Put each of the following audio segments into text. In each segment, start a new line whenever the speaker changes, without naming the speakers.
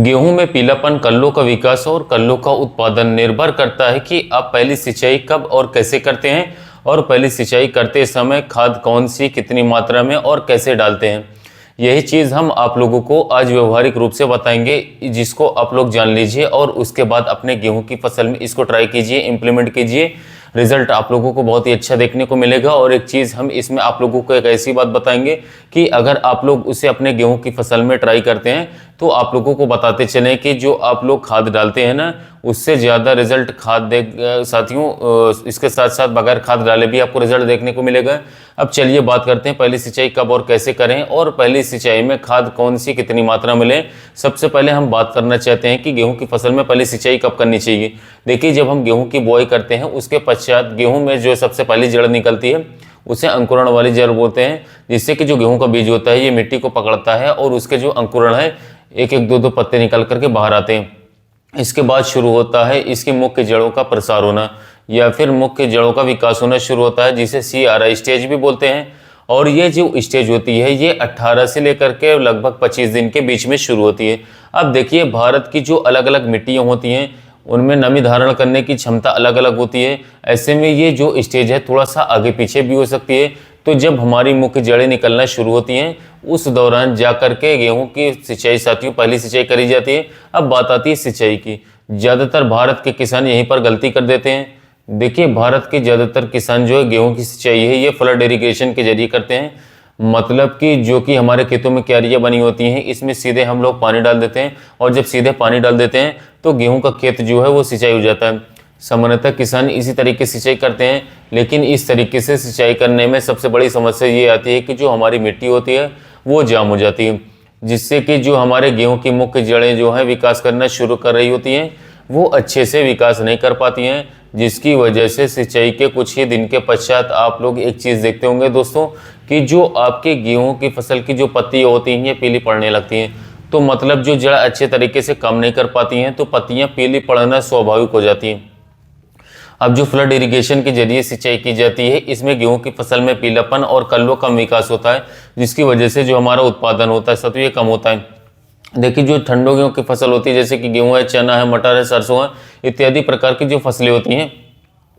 गेहूं में पीलापन, कल्लों का विकास और कल्लों का उत्पादन निर्भर करता है कि आप पहली सिंचाई कब और कैसे करते हैं और पहली सिंचाई करते समय खाद कौन सी, कितनी मात्रा में और कैसे डालते हैं। यही चीज़ हम आप लोगों को आज व्यवहारिक रूप से बताएंगे, जिसको आप लोग जान लीजिए और उसके बाद अपने गेहूं की फसल में इसको ट्राई कीजिए, इम्प्लीमेंट कीजिए। रिजल्ट आप लोगों को बहुत ही अच्छा देखने को मिलेगा। और एक चीज़ हम इसमें आप लोगों को एक ऐसी बात बताएंगे कि अगर आप लोग उसे अपने गेहूं की फसल में ट्राई करते हैं तो आप लोगों को बताते चलें कि जो आप लोग खाद डालते हैं ना, उससे ज़्यादा रिजल्ट खाद दे साथियों। इसके साथ साथ बगैर खाद डाले भी आपको रिजल्ट देखने को मिलेगा। अब चलिए बात करते हैं पहली सिंचाई कब और कैसे करें और पहली सिंचाई में खाद कौन सी, कितनी मात्रा में लें। सबसे पहले हम बात करना चाहते हैं कि गेहूं की फसल में पहली सिंचाई कब करनी चाहिए। देखिए, जब हम गेहूं की बुआई करते हैं उसके पश्चात गेहूं में जो सबसे पहली जड़ निकलती है उसे अंकुरण वाली जड़ बोलते हैं, जिससे कि जो गेहूं का बीज होता है ये मिट्टी को पकड़ता है और उसके जो अंकुरण है एक एक दो दो पत्ते निकल करके बाहर आते हैं। इसके बाद शुरू होता है इसकी मुख्य जड़ों का प्रसार होना या फिर मुख्य जड़ों का विकास होना शुरू होता है, जिसे CRI स्टेज भी बोलते हैं। और ये जो स्टेज होती है ये 18 से लेकर के लगभग 25 दिन के बीच में शुरू होती है। अब देखिए, भारत की जो अलग अलग मिट्टियाँ होती हैं उनमें नमी धारण करने की क्षमता अलग अलग होती है। ऐसे में ये जो स्टेज है थोड़ा सा आगे पीछे भी हो सकती है। तो जब हमारी मुख्य जड़ें निकलना शुरू होती हैं उस दौरान जा करके गेहूं की सिंचाई साथियों पहली सिंचाई करी जाती है। अब बात आती है सिंचाई की। ज़्यादातर भारत के किसान यहीं पर गलती कर देते हैं। देखिए, भारत के ज़्यादातर किसान जो है गेहूं की सिंचाई है ये फ्लड इरिगेशन के जरिए करते हैं। मतलब कि जो कि हमारे खेतों में क्यारियाँ बनी होती हैं इसमें सीधे हम लोग पानी डाल देते हैं और जब सीधे पानी डाल देते हैं तो गेहूं का खेत जो है वो सिंचाई हो जाता है। सामान्यतः किसान इसी तरीके से सिंचाई करते हैं, लेकिन इस तरीके से सिंचाई करने में सबसे बड़ी समस्या ये आती है कि जो हमारी मिट्टी होती है वो जाम हो जाती है, जिससे कि जो हमारे गेहूं की मुख्य जड़ें जो हैं विकास करना शुरू कर रही होती हैं वो अच्छे से विकास नहीं कर पाती हैं, जिसकी वजह से सिंचाई के कुछ ही दिन के पश्चात आप लोग एक चीज़ देखते होंगे दोस्तों कि जो आपके गेहूं की फसल की जो पत्तियाँ होती हैं ये पीली पड़ने लगती हैं। तो मतलब जो जड़ अच्छे तरीके से काम नहीं कर पाती हैं तो पत्तियाँ पीली पड़ना स्वाभाविक हो जाती हैं। अब जो फ्लड इरिगेशन के जरिए सिंचाई की जाती है इसमें गेहूं की फसल में पीलापन और कल्लों का विकास होता है, जिसकी वजह से जो हमारा उत्पादन होता है सत्व ये कम होता है। देखिए, जो ठंडों गेहूं की फसल होती है जैसे कि गेहूं है, चना है, मटर है, सरसों है, इत्यादि प्रकार की जो फसलें होती हैं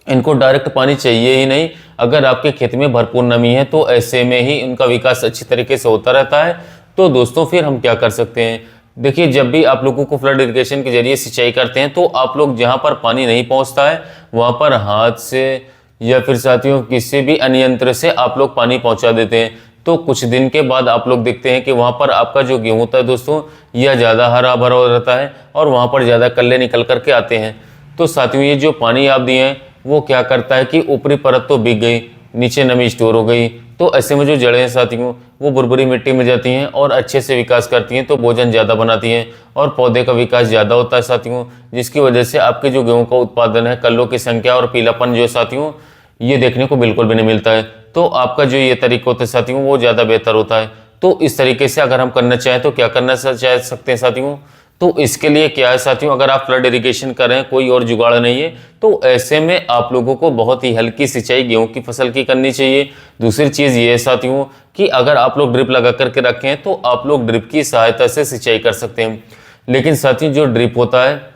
इनको डायरेक्ट पानी चाहिए ही नहीं। अगर आपके खेत में भरपूर नमी है तो ऐसे में ही उनका विकास अच्छी तरीके से होता रहता है। तो दोस्तों फिर हम क्या कर सकते हैं। देखिए, जब भी आप लोगों को फ्लड इरिगेशन के जरिए सिंचाई करते हैं तो आप लोग जहाँ पर पानी नहीं पहुँचता है वहाँ पर हाथ से या फिर साथियों किसी भी अन्य यंत्र से आप लोग पानी पहुँचा देते हैं। तो कुछ दिन के बाद आप लोग देखते हैं कि वहाँ पर आपका जो गेहूँ होता है दोस्तों यह ज़्यादा हरा भरा हो रहता है और वहाँ पर ज़्यादा कल्ले निकल करके आते हैं। तो साथियों ये जो पानी आप दिए हैं वो क्या करता है कि ऊपरी परत तो भीग गई, नीचे नमी स्टोर हो गई। तो ऐसे में जो जड़ें हैं साथियों वो बुरबुरी मिट्टी में जाती हैं और अच्छे से विकास करती हैं, तो भोजन ज़्यादा बनाती हैं और पौधे का विकास ज़्यादा होता है साथियों, जिसकी वजह से आपके जो गेहूं का उत्पादन है, कल्लों की संख्या और पीलापन जो साथियों ये देखने को बिल्कुल भी नहीं मिलता है। तो आपका जो ये तरीका होता है साथियों वो ज़्यादा बेहतर होता है। तो इस तरीके से अगर हम करना चाहें तो क्या करना चाह सकते हैं साथियों। तो इसके लिए क्या है साथियों, अगर आप फ्लड इरिगेशन कर रहे हैं, कोई और जुगाड़ नहीं है, तो ऐसे में आप लोगों को बहुत ही हल्की सिंचाई गेहूं की फसल की करनी चाहिए। दूसरी चीज़ ये है साथियों कि अगर आप लोग ड्रिप लगा करके रखें हैं तो आप लोग ड्रिप की सहायता से सिंचाई कर सकते हैं। लेकिन साथियों जो ड्रिप होता है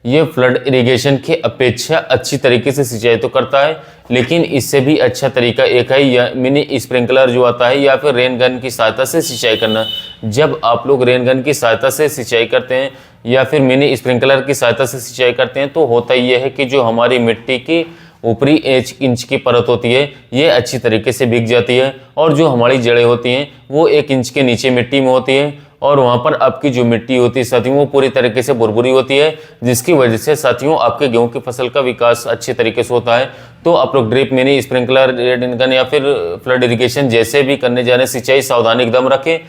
ये फ्लड इरिगेशन की अपेक्षा अच्छी तरीके से सिंचाई तो करता है, लेकिन इससे भी अच्छा तरीका एक है या मिनी स्प्रिंकलर जो आता है या फिर रेन गन की सहायता से सिंचाई करना। जब आप लोग रेन गन की सहायता से सिंचाई करते हैं या फिर मिनी स्प्रिंकलर की सहायता से सिंचाई करते हैं तो होता यह है कि जो हमारी मिट्टी की ऊपरी 1 इंच की परत होती है ये अच्छी तरीके से भीग जाती है और जो हमारी जड़ें होती हैं वो 1 इंच के नीचे मिट्टी में होती है और वहाँ पर आपकी जो मिट्टी होती है साथियों वो पूरी तरीके से बुरबुरी होती है, जिसकी वजह से साथियों आपके गेहूं की फसल का विकास अच्छे तरीके से होता है। तो आप लोग drip, mini sprinkler, rain gun या फिर फ्लड इरिगेशन जैसे भी करने जा रहे हैं सिंचाई, सावधानी एकदम रखें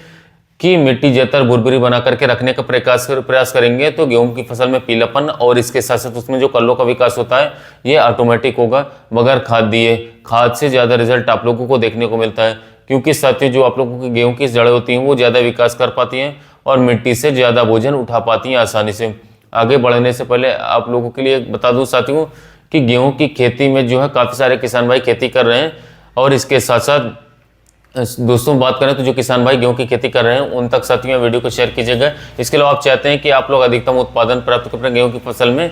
कि मिट्टी ज्यादातर बुरबुरी बना करके रखने का प्रयास करेंगे तो गेहूं की फसल में पीलापन और इसके साथ साथ उसमें जो कल्लों का विकास होता है ये ऑटोमेटिक होगा बगैर खाद दिए। खाद से ज़्यादा रिजल्ट आप लोगों को देखने को मिलता है, क्योंकि साथियों जो आप लोगों की गेहूं की जड़ें होती हैं वो ज़्यादा विकास कर पाती हैं और मिट्टी से ज़्यादा भोजन उठा पाती हैं आसानी से। आगे बढ़ने से पहले आप लोगों के लिए बता दूं साथियों कि गेहूं की खेती में जो है काफ़ी सारे किसान भाई खेती कर रहे हैं और इसके साथ साथ दोस्तों बात करें तो जो किसान भाई गेहूं की खेती कर रहे हैं उन तक साथियों वीडियो को शेयर कीजिएगा। इसके अलावा आप चाहते हैं कि आप लोग अधिकतम उत्पादन प्राप्त कर पाएं गेहूं की फसल में,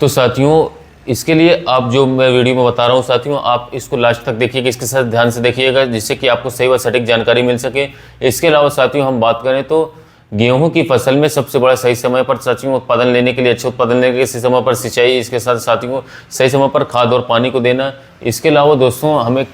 तो साथियों इसके लिए आप जो मैं वीडियो में बता रहा हूं साथियों, आप इसको लास्ट तक देखिएगा, इसके साथ ध्यान से देखिएगा, जिससे कि आपको सही व सटीक जानकारी मिल सके। इसके अलावा साथियों हम बात करें तो गेहूं की फसल में सबसे बड़ा सही समय पर साथियों उत्पादन लेने के लिए, अच्छे उत्पादन लेने के लिए सही समय पर सिंचाई, इसके साथ साथियों सही समय पर खाद और पानी को देना। इसके अलावा दोस्तों हमें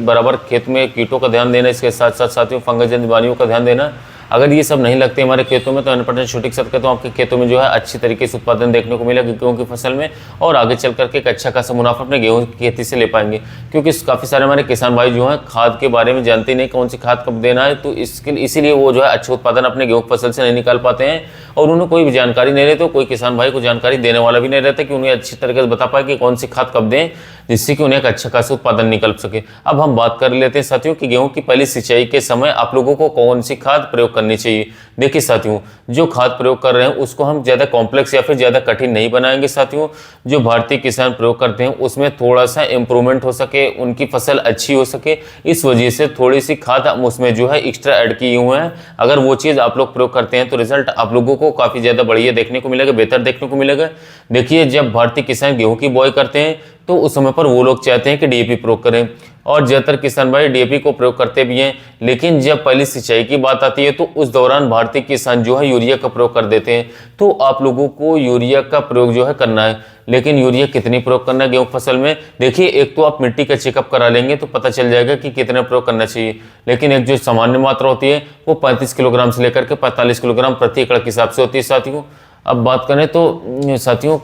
बराबर खेत में कीटों का ध्यान देना, इसके साथ साथ साथियों फंगस जनित बीमारियों का ध्यान देना। अगर ये सब नहीं लगते हमारे खेतों में तो 100% शूटिंग सकते, तो आपके खेतों में जो है अच्छी तरीके से उत्पादन देखने को मिलेगा गेहूं की फसल में, और आगे चल करके एक अच्छा खासा मुनाफा अपने गेहूं की खेती से ले पाएंगे। क्योंकि काफ़ी सारे हमारे किसान भाई जो हैं खाद के बारे में जानते ही नहीं, कौन सी खाद कब देना है, तो इसीलिए वो जो है अच्छे उत्पादन अपने गेहूं फसल से नहीं निकाल पाते हैं, और उन्हें कोई भी जानकारी नहीं रहती, तो कोई किसान भाई को जानकारी देने वाला भी नहीं रहता कि उन्हें अच्छी तरीके से बता पाए कि कौन सी खाद कब दें, जिससे कि उन्हें एक अच्छा खासा उत्पादन निकल सके। अब हम बात कर लेते हैं साथियों कि गेहूं की पहली सिंचाई के समय आप लोगों को कौन सी खाद प्रयोग करनी चाहिए। देखिए साथियों, जो खाद प्रयोग कर रहे हैं उसको हम ज़्यादा कॉम्प्लेक्स या फिर ज़्यादा कठिन नहीं बनाएंगे साथियों। जो भारतीय किसान प्रयोग करते हैं उसमें थोड़ा सा इम्प्रूवमेंट हो सके, उनकी फसल अच्छी हो सके, इस वजह से थोड़ी सी खाद हम उसमें जो है एक्स्ट्रा ऐड किए हुए हैं। अगर वो चीज़ आप लोग प्रयोग करते हैं तो रिजल्ट आप लोगों को काफ़ी ज़्यादा बढ़िया देखने को मिलेगा, बेहतर देखने को मिलेगा। देखिए, जब भारतीय किसान गेहूँ की बुआई करते हैं तो उस समय पर वो लोग चाहते हैं कि डीएपी प्रयोग करें, और ज़्यादातर किसान भाई डीएपी को प्रयोग करते भी हैं। लेकिन जब पहली सिंचाई की बात आती है तो उस दौरान भारतीय किसान जो है यूरिया का प्रयोग कर देते हैं। तो आप लोगों को यूरिया का प्रयोग जो है करना है, लेकिन यूरिया कितनी प्रयोग करना है गेहूं फसल में। देखिए, एक तो आप मिट्टी का चेकअप करा लेंगे तो पता चल जाएगा कि कितना प्रयोग करना चाहिए, लेकिन एक जो सामान्य मात्रा होती है वो 35 किलोग्राम से लेकर के 45 किलोग्राम प्रति एकड़ के हिसाब से होती है साथियों। अब बात करें तो साथियों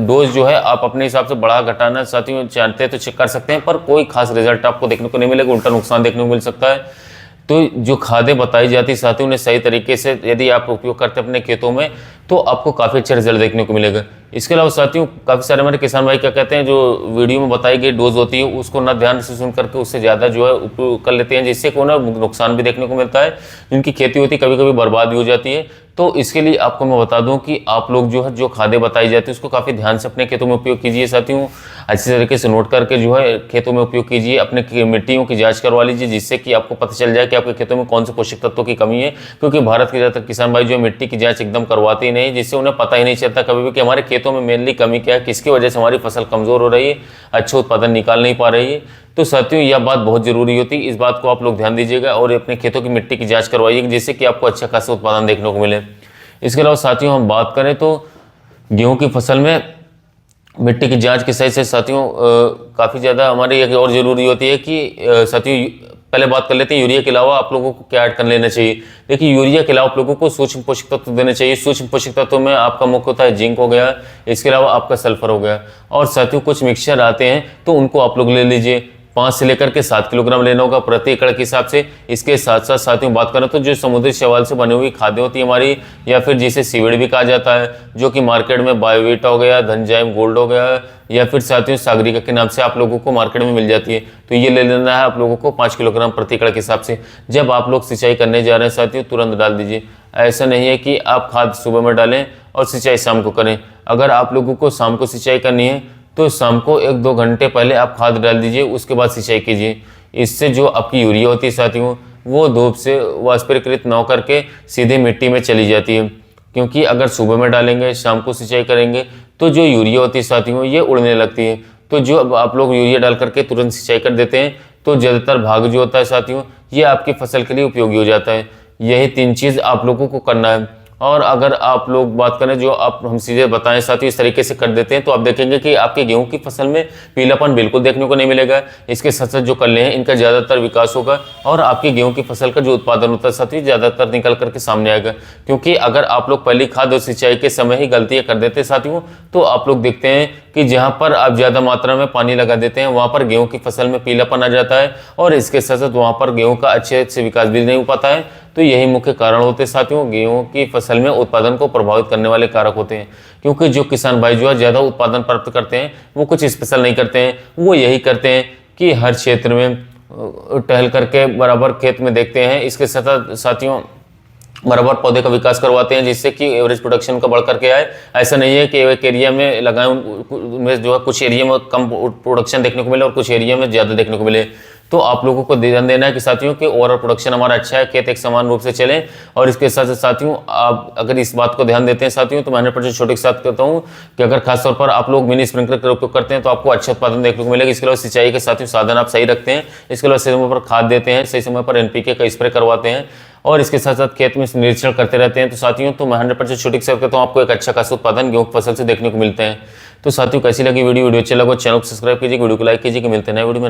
डोज जो है आप अपने हिसाब से बढ़ा घटाना साथियों चाहते हैं तो चेक कर सकते हैं, पर कोई खास रिजल्ट आपको देखने को नहीं मिलेगा, उल्टा नुकसान देखने को मिल सकता है। तो जो खादें बताई जाती है साथियों, उन्हें सही तरीके से यदि आप उपयोग करते हैं अपने खेतों में तो आपको काफ़ी अच्छा रिजल्ट देखने को मिलेगा। इसके अलावा साथियों काफ़ी सारे हमारे किसान भाई क्या कहते हैं, जो वीडियो में बताई गई डोज होती है उसको ना ध्यान से सुन करके उससे ज़्यादा जो है उपयोग कर लेते हैं, जिससे को ना नुकसान भी देखने को मिलता है, जिनकी खेती होती है कभी कभी बर्बाद भी हो जाती है। तो इसके लिए आपको मैं बता दूं कि आप लोग जो है जो खादें बताई जाती है उसको काफ़ी ध्यान से अपने खेतों में उपयोग कीजिए साथियों, अच्छी तरीके से नोट करके जो है खेतों में उपयोग कीजिए, अपने मिट्टियों की जांच करवा लीजिए, जिससे कि आपको पता चल जाए कि आपके खेतों में कौन से पोषक तत्वों की कमी है। क्योंकि भारत के ज़्यादातर किसान भाई जो मिट्टी की जाँच एकदम करवाते ही नहीं, जिससे उन्हें पता ही नहीं चलता कभी भी कि हमारे खेतों में मेनली कमी क्या है, किसकी वजह से हमारी फसल कमज़ोर हो रही है, अच्छा उत्पादन निकाल नहीं पा रही है। तो साथियों यह बात बहुत ज़रूरी होती है, इस बात को आप लोग ध्यान दीजिएगा और अपने खेतों की मिट्टी की जाँच करवाइएगा, जिससे कि आपको अच्छा खासा उत्पादन देखने को मिले। इसके अलावा साथियों हम बात करें तो गेहूं की फसल में मिट्टी की जांच के सही से साथियों काफ़ी ज़्यादा हमारी एक और ज़रूरी होती है कि साथियों पहले बात कर लेते हैं यूरिया के अलावा आप लोगों को क्या ऐड कर लेना चाहिए। देखिए, यूरिया के अलावा आप लोगों को सूक्ष्म पोषक तत्व देने चाहिए। सूक्ष्म पोषक तत्वों में आपका मुख्य होता है जिंक हो गया, इसके अलावा आपका सल्फर हो गया, और साथियों कुछ मिक्सचर आते हैं तो उनको आप लोग ले लीजिए। 5 से लेकर के 7 किलोग्राम लेना होगा प्रति एकड़ के हिसाब से। इसके साथ साथ साथियों बात करें तो जो समुद्री शैवाल से बनी हुई खादें होती है हमारी, या फिर जिसे सीवेड भी कहा जाता है, जो कि मार्केट में बायोवीटा हो गया, धनजाइम गोल्ड हो गया, या फिर साथियों सागरिका के नाम से आप लोगों को मार्केट में मिल जाती है, तो ये ले लेना है आप लोगों को 5 किलोग्राम प्रति एकड़ के हिसाब से। जब आप लोग सिंचाई करने जा रहे हैं साथियों तुरंत डाल दीजिए। ऐसा नहीं है कि आप खाद सुबह में डालें और सिंचाई शाम को करें। अगर आप लोगों को शाम को सिंचाई करनी है तो शाम को 1-2 घंटे पहले आप खाद डाल दीजिए, उसके बाद सिंचाई कीजिए। इससे जो आपकी यूरिया होती है साथियों वो धूप से वाष्पीकृत न करके सीधे मिट्टी में चली जाती है। क्योंकि अगर सुबह में डालेंगे शाम को सिंचाई करेंगे तो जो यूरिया होती है साथियों ये उड़ने लगती है। तो जो अब आप लोग यूरिया डाल करके तुरंत सिंचाई कर देते हैं तो ज़्यादातर भाग जो होता है साथियों ये आपकी फसल के लिए उपयोगी हो जाता है। यही 3 चीज़ आप लोगों को करना है। और अगर आप लोग बात करें जो आप हम सीधे बताएं साथियों इस तरीके से कर देते हैं तो आप देखेंगे कि आपके गेहूं की फसल में पीलापन बिल्कुल देखने को नहीं मिलेगा। इसके साथ साथ जो कल्ले हैं इनका ज़्यादातर विकास होगा और आपकी गेहूं की फसल का जो उत्पादन होता है साथियों ज़्यादातर निकल करके सामने आएगा। क्योंकि अगर आप लोग पहली खाद और सिंचाई के समय ही गलतियाँ कर देते साथियों तो आप लोग देखते हैं कि जहाँ पर आप ज़्यादा मात्रा में पानी लगा देते हैं वहाँ पर गेहूं की फसल में पीलापन आ जाता है और इसके साथ साथ वहाँ पर गेहूं का अच्छे से विकास भी नहीं हो पाता है। तो यही मुख्य कारण होते हैं साथियों गेहूं की फसल में उत्पादन को प्रभावित करने वाले कारक होते हैं। क्योंकि जो किसान भाई जो है ज़्यादा उत्पादन प्राप्त करते हैं वो कुछ स्पेशल नहीं करते हैं, वो यही करते हैं कि हर क्षेत्र में टहल करके बराबर खेत में देखते हैं, इसके साथ साथियों बराबर पौधे का विकास करवाते हैं जिससे कि एवरेज प्रोडक्शन का बढ़ करके आए। ऐसा नहीं है कि एक एरिया में लगाएं उनमें जो है कुछ एरिया में कम प्रोडक्शन देखने को मिले और कुछ एरिया में ज़्यादा देखने को मिले। तो आप लोगों को ध्यान देना है कि साथियों कि ओवरऑल प्रोडक्शन हमारा अच्छा है, खेत एक समान रूप से चले। और इसके साथ साथ साथियों आप अगर इस बात को ध्यान देते हैं साथियों, तो मैं 100% छोटे के साथ कहता हूँ कि अगर खासतौर पर आप लोग मिनी स्प्रिंकलर का उपयोग करते हैं तो आपको अच्छा उत्पादन देखने को मिलेगा। इसके अलावा सिंचाई के साथियों साधन आप सही रखते हैं, इसके अलावा सही समय पर खाद देते हैं, सही समय पर एनपीके का स्प्रे करवाते हैं और इसके साथ साथ खेत में निरीक्षण करते रहते हैं, तो साथियों तो मैं 100% छोटे के साथ कहता हूँ आपको एक अच्छा खासा उत्पादन गेहूं की फसल से देखने को मिलते हैं। तो साथियों कैसी लगी वीडियो अच्छा लगा चैनल को सब्सक्राइब कीजिए, वीडियो को लाइक कीजिए कि मिलते हैं नए वीडियो में।